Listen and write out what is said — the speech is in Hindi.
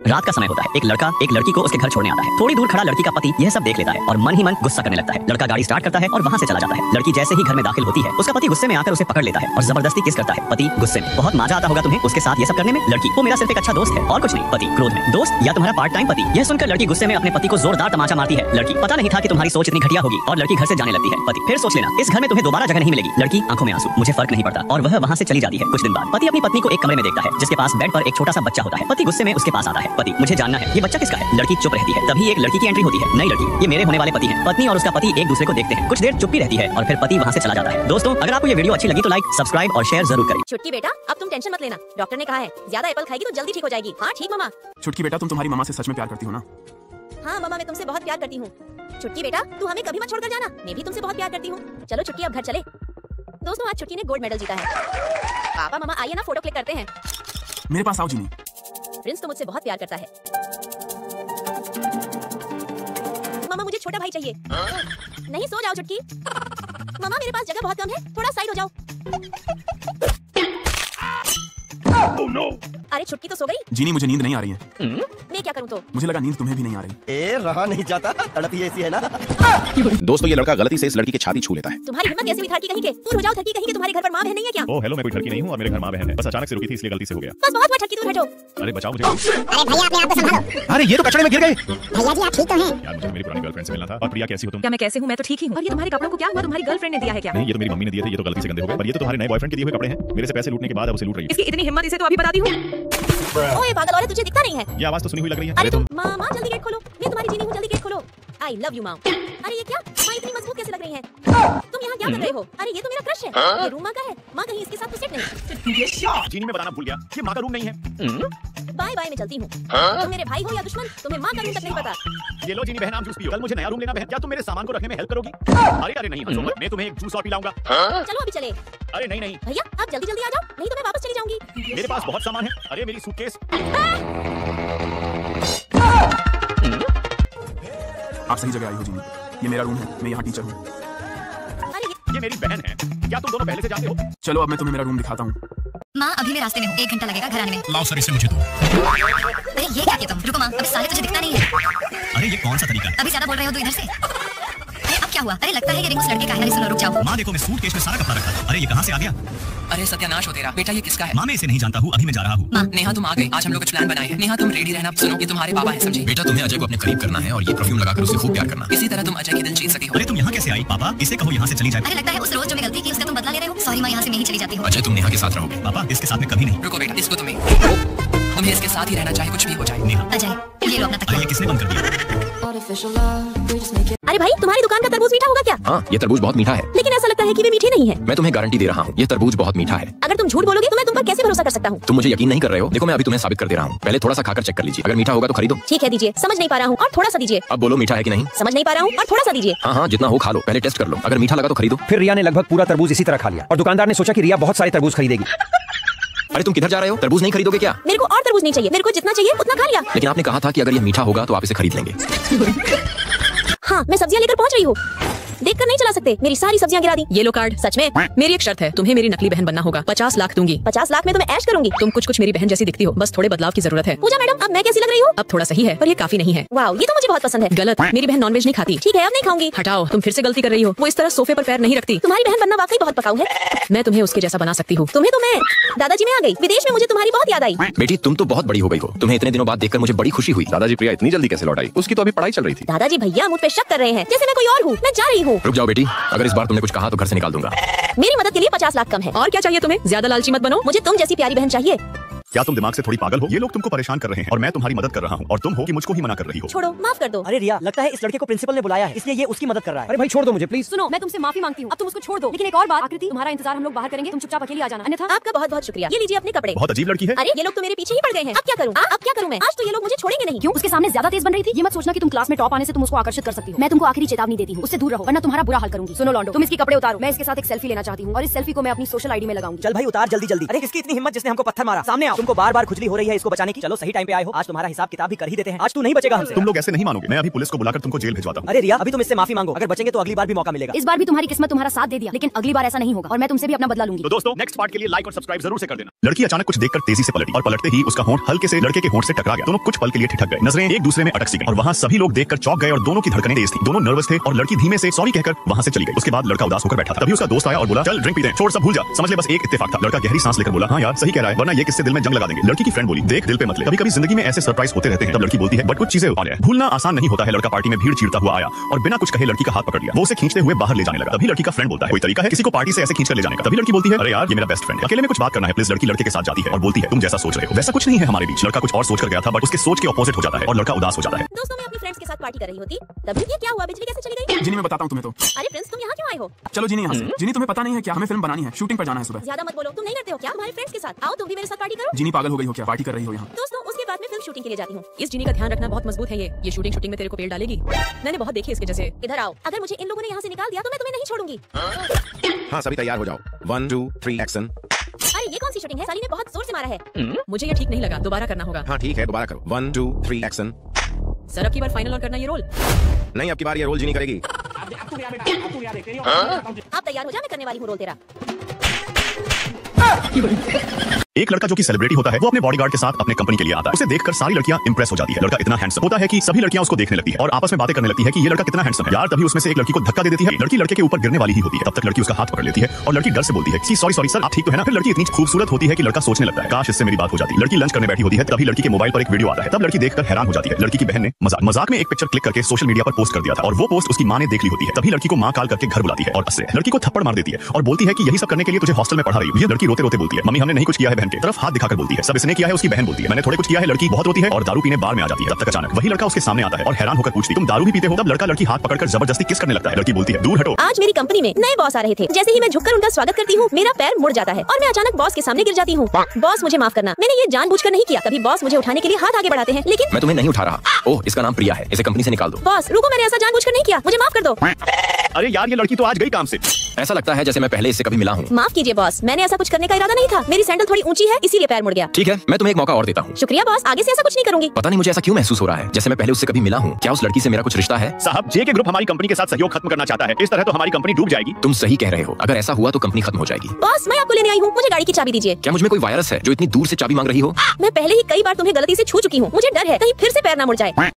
रात का समय होता है। एक लड़का एक लड़की को उसके घर छोड़ने आता है। थोड़ी दूर खड़ा लड़की का पति यह सब देख लेता है और मन ही मन गुस्सा करने लगता है। लड़का गाड़ी स्टार्ट करता है और वहाँ से चला जाता है। लड़की जैसे ही घर में दाखिल होती है उसका पति गुस्से में आकर उसे पकड़ लेता है और जबरदस्ती किस करता है। पति गुस्से में। बहुत मजा आता होगा तुम्हें उसके साथ ये सब करने में। लड़की वो मेरा सिर्फ एक अच्छा दोस्त है और कुछ नहीं। पति क्रोध में। दोस्त या तुम्हारा पार्ट टाइम पति। यह सुनकर लड़की गुस्से में अपने पति को जोरदार तमाचा मारती है। लड़की पता नहीं था कि तुम्हारी सोच इतनी घटिया होगी और लड़की घर से जाने लगती है। पति फिर सोच लेना इस घर में तुम्हें दोबारा जगह नहीं मिलेगी। लड़की आंखों में आंसू, मुझे फर्क नहीं पड़ता, और वह वहाँ से चली जाती है। कुछ दिन बाद पति अपनी पत्नी को एक कमरे में देखता है जिसके पास बेड पर एक छोटा सा बच्चा होता है। पति गुस्से में उसके पास आता है। पति मुझे जानना है ये बच्चा किसका है। लड़की चुप रहती है। तभी एक लड़की की एंट्री होती है। नई लड़की, ये मेरे होने वाले पति हैं। पत्नी और उसका पति एक दूसरे को देखते हैं। कुछ देर चुप्पी रहती है और फिर पति वहाँ से चला जाता है। दोस्तों अगर आपको ये वीडियो अच्छी लगी तो लाइक, सब्सक्राइब और शेयर जरूर करें। छुटकी बेटा अब तुम टेंशन मत लेना, डॉक्टर ने कहा है ज्यादा एप्पल खाएगी तो जल्दी ठीक हो जाएगी। हाँ ठीक मामा। छुटकी बेटा तुम तुम्हारी मामा से सच में प्यार करती हो ना? हाँ मामा मैं तुमसे बहुत प्यार करती हूँ। छुटकी बेटा तू हमें कभी मत छोड़कर जाना, मैं भी तुमसे बहुत प्यार करती हूँ। चलो छुटकी अब घर चले। दोस्तों आज छुटकी ने गोल्ड मेडल जीता है। पापा मामा आइए ना फोटो क्लिक करते हैं। मेरे पास आओ जीनी। प्रिंस तो मुझसे बहुत प्यार करता है। मामा मुझे छोटा भाई चाहिए। नहीं सो जाओ छुटकी। मामा मेरे पास जगह बहुत कम है, थोड़ा साइड हो जाओ। Oh, no. अरे छुटकी तो सो गई। जीनी मुझे नींद नहीं आ रही है। मैं क्या करूँ तो? मुझे लगा नींद तुम्हें भी नहीं आ रही। रहा नहीं जाता, तड़प ही ऐसी है ना। दोस्तों ये लड़का गलती से इस लड़की की छाती छू लेता है। तुम्हारी हिम्मत कैसे हुई ठरकी कहीं के? दूर हो जाओ ठरकी कहीं के, तुम्हारे घर पर माँ बहन नहीं है क्या? ओ हेलो, मैं कोई ठरकी नहीं हूँ और मेरे घर माँ बहन है। बस अचानक से रुकी थी इसलिए गलती से हो गया। बस बहुत हुआ ठरकी, दूर हटो। अरे बचाओ मुझे। अरे भैया अपने आप को संभालो। अरे ये तो कचड़े में गिर गए। भैया जी आप ठीक तो हैं? यार मुझे मेरी पुरानी गर्लफ्रेंड से मिलना था। और प्रिया कैसी हो तुम? क्या मैं कैसे हूँ? मैं तो ठीक ही हूँ। और ये तुम्हारे कपड़ों को क्या हुआ? तुम्हारी गर्लफ्रेंड ने दिया है क्या? नहीं ये तो मेरी मम्मी ने दिए थे, ये तो गलती से गंदे हो गए। पर ये तो तुम्हारे नए बॉयफ्रेंड के दिए हुए कपड़े हैं। मेरे से पैसे लूटने के बाद अब उसे लूट रही है। इसकी इतनी हिम्मत, इसे तो अभी बता दी हूँ। ओए पागल औरत तुझे दिखता नहीं है? ये आवाज तो सुनी हुई लग रही है। अरे तुम माँ जल्दी गेट खोलो, मैं तुम्हारी जीनी हूँ, जल्दी गेट खोलो। आई लव यू माँ। अरे ये क्या माँ इतनी मजबूत कैसे लग रही है? तुम यहाँ क्या कर रहे हो? अरे ये तो मेरा क्रश है। ये रूम माँ का है। माँ कहीं इसके साथ तो सेट नहीं। जीनी में बताना भूल गया, ये माँ का रूम नहीं है। बाय बाय मैं चलती हूँ। तुम मेरे भाई हो या दुश्मन, तुम्हें माँ का रूम तक नहीं पता। ये लो जीनी बहन आप जूस पियो। कल मुझे नया रूम लेना बहन, क्या तुम मेरे सामान को रखने में हेल्प करोगी? अरे अरे नहीं हंसो मत, मैं तुम्हें एक जूस और पिलाऊंगा। चलो अभी चले। अरे नहीं नहीं भैया आप जल्दी जल्दी आ जाओ, नहीं तो मैं वापस चली जाऊंगी। मेरे पास बहुत सामान है। अरे मेरी सूटकेस। आप सही जगह आई हो जीनी। ये मेरा रूम है, मैं यहाँ टीचर हूँ। ये मेरी बहन है। क्या तुम दोनों पहले से जानते हो? चलो अब मैं तुम्हें मेरा रूम दिखाता हूँ। माँ अभी मैं रास्ते में हूँ, 1 घंटा लगेगा घर आने में। लाओ सर इसे मुझे दो। अरे ये क्या किया तुम? रुको माँ, अभी साले तुझे दिखता नहीं है। अरे ये कौन सा तरीका है? अभी ज्यादा बोल रहे हो तो इधर से। अरे अब क्या हुआ? अरे लगता है ये रिंग उस लड़के का है। सुनो रुक जाओ। माँ देखो मैं सूटकेस में सारा कपड़ा रखा था। अरे ये कहाँ से आ गया? अरे सत्यानाश हो तेरा। बेटा ये किसका है? माँ मैं इसे नहीं जानता हूँ, अभी मैं जा रहा हूँ। नेहा तुम आ गई। आज हम लोग कुछ प्लान बनाए हैं। नेहा तुम रेडी रहना। सुनो ये तुम्हारे पापा हैं समझी? बेटा तुम्हें अजय को अपने करीब करना है और ये परफ्यूम लगाकर उसे खूब प्यार करना। इसी तरह तुम अजय की दिल जीत सकी हो। अरे तुम यहाँ कैसे आई? पापा इसे कहो यहाँ से चली जाए। अरे लगता है उस रोज जो मैं गलती की उसका तुम बदला ले रहे हो। सॉरी माँ, यहाँ से मैं ही चली जाती हूँ। अजय तुम नेहा के साथ रहोगे? पापा इसके साथ में कभी नहीं। रुको बेटा, इसको तुम्हें इसके साथ ही रहना चाहे कुछ भी हो जाए। नेहा अजय ये लो अपना अरे तकिया। ये किसने बंद कर दिया? अरे भाई तुम्हारी दुकान का तरबूज मीठा होगा क्या? हाँ ये तरबूज बहुत मीठा है। लेकिन ऐसा लगता है कि वे मीठे नहीं है। मैं तुम्हें गारंटी दे रहा हूँ ये तरबूज बहुत मीठा है। अगर तुम झूठ बोलोगे तो मैं तुम पर कैसे भरोसा कर सकता हूँ? तुम मुझे यकीन नहीं कर रहे हो? देखो मैं अभी तुम्हें साबित कर दे रहा हूँ। पहले थोड़ा सा खाकर चेक कर लीजिए, अगर मीठा होगा तो खरीदो। ठीक है दीजिए। समझ नहीं पा रहा हूँ और थोड़ा सा दीजिए। अब बोलो मीठा है कि नहीं? समझ नहीं पा रहा हूँ और थोड़ा सा दीजिए। हाँ हाँ जितना हो खा लो, पहले टेस्ट कर लो, अगर मीठा लगा तो खरीदो। फिर रिया ने लगभग पूरा तरबूज इसी तरह खा लिया और दुकानदार ने सोचा कि रिया बहुत सारे तरबूज खरीदेगी। अरे तुम किधर जा रहे हो? तरबूज नहीं खरीदोगे क्या? मेरे को और तरबूज नहीं चाहिए, मेरे को जितना चाहिए उतना खा लिया। लेकिन आपने कहा था कि अगर ये मीठा होगा तो आप इसे खरीद लेंगे। हाँ मैं सब्जियाँ लेकर पहुँच रही हूँ। देखकर नहीं चला सकते, मेरी सारी सब्जियाँ गिरा दी। ये लो कार्ड। सच में? मेरी एक शर्त है, तुम्हें मेरी नकली बहन बनना होगा। 50 लाख दूंगी। 50 लाख में तो मैं ऐश करूंगी। तुम कुछ मेरी बहन जैसी दिखती हो, बस थोड़े बदलाव की जरूरत है। पूजा मैडम अब मैं कैसी लग रही हूँ? अब थोड़ा सही है पर ये काफी नहीं है। वाओ ये तो मुझे बहुत पसंद है। गलत, मेरी बहन नॉनवेज नहीं खाती। ठीक है अब नहीं खाऊंगी। हटाओ, तुम फिर से गलती कर रही हो। वो इस तरह सोफे पर पैर नहीं रखती। तुम्हारी बहन बनना वाकई बहुत पकाऊ है। मैं तुम्हें उसके जैसा बना सकती हूँ। तुम्हें तो मैं दादाजी में आ गई। विदेश में मुझे तुम्हारी बहुत याद आई। बेटी तुम तो बहुत बड़ी हो गई हो, तुम्हें इतने दिनों बाद देखकर मुझे बड़ी खुशी हुई। दादाजी प्रिया इतनी जल्दी कैसे लौट आई? उसकी तो अभी पढ़ाई चल रही थी। दादाजी भैया मुझ पे शक कर रहे हैं जैसे मैं कोई और हूँ। मैं जा रही हूँ। रुक जाओ बेटी, अगर इस बार तुमने कुछ कहा तो घर से निकाल दूंगा। मेरी मदद के लिए 50 लाख कम है। और क्या चाहिए तुम्हें? ज्यादा लालची मत बनो। मुझे तुम जैसी प्यारी बहन चाहिए। क्या तुम दिमाग से थोड़ी पागल हो? ये लोग तुमको परेशान कर रहे हैं और मैं तुम्हारी मदद कर रहा हूँ और तुम हो कि मुझको ही मना कर रही हो। छोड़ो माफ कर दो। अरे रिया लगता है इस लड़के को प्रिंसिपल ने बुलाया है, इसलिए ये उसकी मदद कर रहा है। अरे भाई छोड़ दो मुझे प्लीज। सुनो मैं तुमसे माफी मांगती हूँ, अब तुम उसको छोड़ दो। लेकिन एक और बात, आकृति तुम्हारा इंतजार हम लोग बाहर करेंगे, तुम चुपचाप अकेली आ जाना। अन्यथा आपका बहुत बहुत शुक्रिया। ये लीजिए अपने कपड़े। बहुत अजीब लड़की है। अरे ये लोग तो मेरे पीछे ही पड़ गए हैं। अब क्या करूँ? अब क्या करूँ मैं? आज तो ये लोग मुझे छोड़ेंगे नहीं। क्यों? उसके सामने ज्यादा तेज बन रही थी। ये मत सोचना कि तुम क्लास में टॉप आने से तुम उसको आकर्षित कर सकती हो। मैं तुमको आखिरी चेतावनी देती हूँ, उससे दूर रहो वरना तुम्हारा बुरा हाल करूंगी। सुनो लॉन्डो, तुम इसके कपड़े उतारो, मैं इसके साथ एक सेल्फी लेना चाहती हूँ और इस सेल्फी को मैं अपनी सोशल आईडी में लगाऊंगी। चल भाई उतार जल्दी जल्दी। अरे किसकी इतनी हिम्मत जिसने हमको पत्थर मारा? सामने आओ। तुम तुमको बार बार खुजली हो रही है इसको बचाने की। चलो सही टाइम पे आए हो, आज तुम्हारा हिसाब किताब भी कर ही देते हैं। आज तू नहीं बचेगा हमसे। तुम लोग ऐसे नहीं मानोगे, मैं अभी पुलिस को बुलाकर तुमको जेल भिजवाता हूँ। अरे रिया, अभी तुम इससे माफी मांगो, अगर बचेंगे तो अगली बार भी मौका मिलेगा। इस बार भी तुम्हारी किस्मत तुम्हारा साथ दे दिया, लेकिन अगली बार ऐसा नहीं होगा और मैं तुमसे भी अपना बदला लूंगी। तो दोस्तों नेक्स्ट पार्ट के लिए लाइक और सब्सक्राइब जरूर से कर देना। लड़की अचानक कुछ देखकर तेजी से पलटी और पलटते ही उसका होंठ हल्के से लड़के के होंठ से टकरा गया। दोनों कुछ पल के लिए ठिठक गए, नजरें एक दूसरे में अटक सी गई और वहाँ सभी लोग देखकर चौंक गए और दोनों की धड़कनें तेज थी। दोनों नर्वस थे और लड़की धीमे से सॉरी कहकर वहाँ से चली गई। उसके बाद लड़का उदास होकर बैठा था। तभी उसका दोस्त आया और बोला चल ड्रिंक पीते हैं, छोड़ सब भूल जा, समझ ले बस एक इत्तेफाक था। लड़का गहरी सांस लेकर बोला हाँ यार सही कह रहा है, वरना ये किससे दिल में जंग लगा देंगे। लड़की की फ्रेंड बोली देख दिल पे मत ले, कभी कभी जिंदगी में ऐसे सरप्राइज होते रहते हैं। तब लड़की बोलती है बट कुछ चीजें भूलना आसान नहीं होता है। लड़का पार्टी में भीड़ चीरता हुआ आया और बिना कुछ कहे लड़की का हाथ पकड़ लिया। वो उसे खींचते हुए बाहर ले जाने लगा। तभी लड़की का फ्रेंड बोलता है कोई तरीका है किसी को पार्टी से ऐसे खींच कर ले जाने का। तभी लड़की बोलती है अरे यार ये मेरा बेस्ट फ्रेंड है, अकेले में कुछ बात करना है प्लीज। लड़की लड़के के साथ जाती है और बोलती है तुम जैसा सोच रहे हो वैसा कुछ नहीं है हमारे बीच। लड़का कुछ और सोच कर गया था बट उसके सोच के ऑपोजिट हो जाता है और लड़का उदास हो जाता है। दोस्तों मैं अपनी फ्रेंड्स के साथ पार्टी कर रही होती तभी ये क्या हुआ, बिजली कैसे चली गई? जिनी मैं बताता हूँ तुम्हें तो। अरे फ्रेंड्स तुम यहाँ क्यों आए हो? चलो जिनी यहाँ से। जिनी तुम्हें पता नहीं है क्या, हमें फिल्म बनानी है, शूटिंग पर जाना है सुबह। ज्यादा मत बोलो, तुम नहीं करते हो क्या तुम्हारे फ्रेंड्स के साथ? आओ तुम भी मेरे साथ पार्टी करो। जिनी पागल हो गई हो क्या, पार्टी कर रही हो यहाँ? दोस्तों उसके बाद मैं फिल्म शूटिंग के लिए जाती हूँ। इस जीनी का ध्यान रखना बहुत मजबूत है। ये शूटिंग में तेरे को पेड़ डालेगी। मैंने बहुत देखी इसके जैसे। इधर आओ, अगर मुझे इन लोगों ने यहाँ से निकाल दिया तो मैं तुम्हें नहीं छोड़ूंगी। हाँ सभी तैयार हो जाओ, 1 2 3 एक्शन। अरे ये कौन सी शूटिंग है? साली ने बहुत जोर से मारा है। मुझे ये ठीक नहीं लगा, दोबारा करना होगा। हाँ ठीक है दोबारा करो, 1 2 3 एक्शन। सर अब की बार फाइनल और करना ये रोल। नहीं अब की बार ये रोल जिनी करेगी। आप तैयार हो जा, मैं करने वाली हूँ रोल तेरा। एक लड़का जो कि सेलिब्रिटी होता है वो अपने बॉडीगार्ड के साथ अपने कंपनी के लिए आता है। उसे देखकर सारी लड़कियां इंप्रेस हो जाती है। लड़का इतना हैंडसम होता है कि सभी लड़कियां उसको देखने लगती है और आपस में बातें करने लगती है कि ये लड़का कितना हैंडसम है यार। तभी उसमें से एक लड़की को धक्का दे देती है। लड़की लड़के के ऊपर गिरने वाली ही होती है, तब तक लड़की उसका हाथ पकड़ लेती है और लड़की डर से बोलती है कि सॉरी सॉरी सर आप ठीक तो है ना। फिर लड़की इतनी खूबसूरत होती है कि लड़का सोचने लगता है काश इससे मेरी बात हो जाती। लड़की लंच करने बैठी होती है, तभी लड़की के मोबाइल पर एक वीडियो आता है। तब लड़की देखकर हैरान हो जाती है। लड़की की बहन ने मजाक में एक पिक्चर क्लिक करके सोशल मीडिया पर पोस्ट कर दिया था और वो पोस्ट उसकी मां ने देख ली होती है। तभी लड़की को मां कॉल करके घर बुलाती है और उससे लड़की को थप्पड़ मार देती है और बोलती है कि यही सब करने के लिए तुझे हॉस्टल में पढ़ा रही हूँ। ये लड़की रोते रोते बोलती है मम्मी हमने नहीं कुछ किया है। बहन की तरफ हाथ दिखाकर बोलती है सब इसने किया है। उसकी बहन बोलती है मैंने थोड़े कुछ किया है। लड़की बहुत रोती है और दारू पीने बार में आ जाती है। तब तक अचानक वही लड़का उसके सामने आता है और हैरान होकर पूछती तुम दारू भी पीते हो? तब लड़का लड़की हाथ पकड़कर जबरदस्ती किस करने लगता है। लड़की बोलती है दूर हटो। आज मेरी कंपनी में नए बॉस आ रहे थे। जैसे ही मैं झुककर उनका स्वागत करती हूँ मेरा पैर मुड़ जाता है और मैं अचानक बॉस के सामने गिर जाती हूँ। बॉस मुझे माफ करना, मैंने ये जानबूझकर नहीं किया। तभी बॉस मुझे उठाने के लिए हाथ आगे बढ़ाते हैं लेकिन मैं तुम्हें नहीं उठा रहा। ओह इसका नाम प्रिया है, इसे कंपनी से निकाल दो। बॉस रुको, मैंने ऐसा जानबूझकर नहीं किया, मुझे माफ कर दो। अरे यार ये लड़की तो आज गई काम से। ऐसा लगता है जैसे मैं पहले इससे कभी मिला हूँ। माफ कीजिए बॉस, मैंने ऐसा कुछ करने का इरादा नहीं था। मेरी सैंडल थोड़ी ऊंची है इसीलिए पैर मुड़ गया। ठीक है मैं तुम्हें एक मौका और देता हूँ। शुक्रिया बॉस, आगे से ऐसा कुछ नहीं करूंगी। पता नहीं मुझे ऐसा क्यों महसूस हो रहा है जैसे मैं पहले उससे कभी मिला हूँ। क्या उस लड़की से मेरा कुछ रिश्ता है? साहब जे के ग्रुप हमारी कंपनी के साथ सहयोग खत्म करना चाहता है। इस तरह तो हमारी कंपनी डूब जाएगी। तुम सही कह रहे हो, अगर ऐसा हुआ तो कंपनी खत्म हो जाएगी। बॉस मैं आपको लेने आई हूँ, मुझे गाड़ी की चाबी दीजिए। क्या मुझ में कोई वायरस है जो इतनी दूर से चाबी मांग रही हो? मैं पहले ही कई बार तुम्हें गलती से छू चुकी हूँ, मुझे डर है कहीं फिर से पैर ना मुड़ जाए।